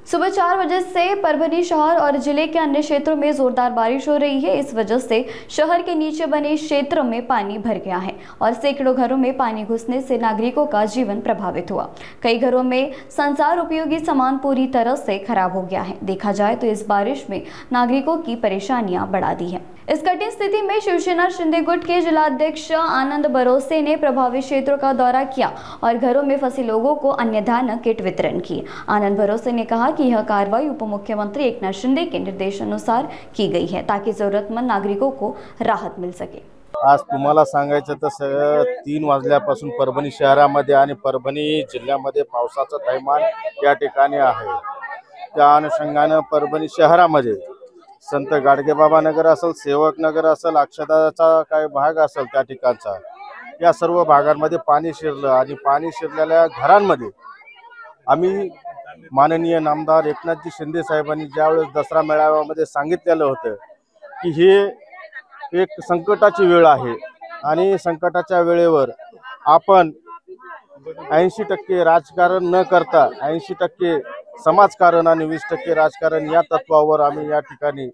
सुबह 4 बजे से परभनी शहर और जिले के अन्य क्षेत्रों में जोरदार बारिश हो रही है। इस वजह से शहर के नीचे बने क्षेत्रों में पानी भर गया है और सैकड़ों घरों में पानी घुसने से नागरिकों का जीवन प्रभावित हुआ। कई घरों में संचार उपयोगी सामान पूरी तरह से खराब हो गया है। देखा जाए तो इस बारिश में नागरिकों की परेशानियां बढ़ा दी है। इस कठिन स्थिति में शिवसेना शिंदे गुट के जिलाध्यक्ष आनंद भरोसे ने प्रभावित क्षेत्रों का दौरा किया और घरों में फंसे लोगों को अन्नधान्य किट वितरण किए। आनंद भरोसे ने कहा कि यह कार्रवाई उप मुख्यमंत्री एकनाथ शिंदे के निर्देशानुसार की गई है ताकि जरूरतमंद नागरिकों को राहत मिल सके। आज तुम्हाला सांगायचं तर 3 वाजल्यापासून परभणी शहरामध्ये आणि परभणी जिल्ह्यामध्ये पावसाचं थैमान या ठिकाणी आहे। त्या अनुषंगाने परभणी शहरामध्ये संत गाडगेबाबा नगर असेल, सेवक नगर असेल, अक्षदाचा काही भाग असेल त्या ठिकाणचा, या सर्व भागांमध्ये पाणी शिरलं आणि पाणी शिरलेल्या घरांमध्ये आम्ही माननीय नामदार एकनाथजी शिंदे साहेबांनी ज्यावेळेस दसरा मेळाव्यामध्ये सांगितलेलं होतं की हे एक संकटाची वेळ आहे आणि संकटाच्या वेळेवर आपण 80% राजकारण न करता 80% समाजकारण आणि 20% राजकारण या तत्वावर आम्ही या ठिकाणी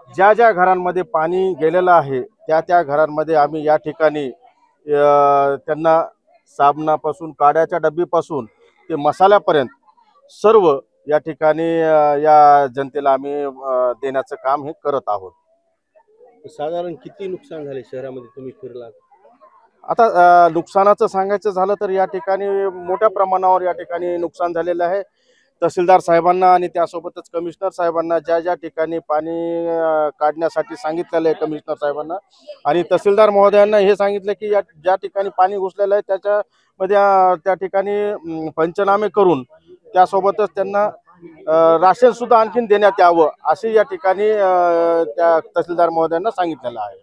ज्या घरांमध्ये पाणी गेलेलं आहे त्या घरांमध्ये आम्ही या ठिकाणी त्यांना साबणापासून काड्याच्या डब्बीपासून ते मसाल्यापर्यंत सर्व या ठिकाणी या जनतेला आम्ही देण्याचं काम हे करत आहोत। साधारण किती नुकसान झाले शहरामध्ये तुम्ही फिरलात? आता नुकसानाचं सांगायचं झालं तर या ठिकाणी मोठ्या प्रमाणावर या ठिकाणी नुकसान झालेलं आहे। तहसीलदार साहेबांना आणि त्यासोबतच कमिशनर साहेबांना ज्या ठिकाणी पाणी काढण्यासाठी सांगितलेलं आहे कमिशनर साहेबांना आणि तहसीलदार महोदयांना हे सांगितलं की ज्या ठिकाणी पाणी घुसलेलं आहे त्याच्यामध्ये त्या ठिकाणी पंचनामे करून त्यासोबतच त्यांना राशन सुद्धा आणखीन देण्यात यावं असे या ठिकाणी त्या तहसीलदार महोदयांना सांगितलेलं आहे।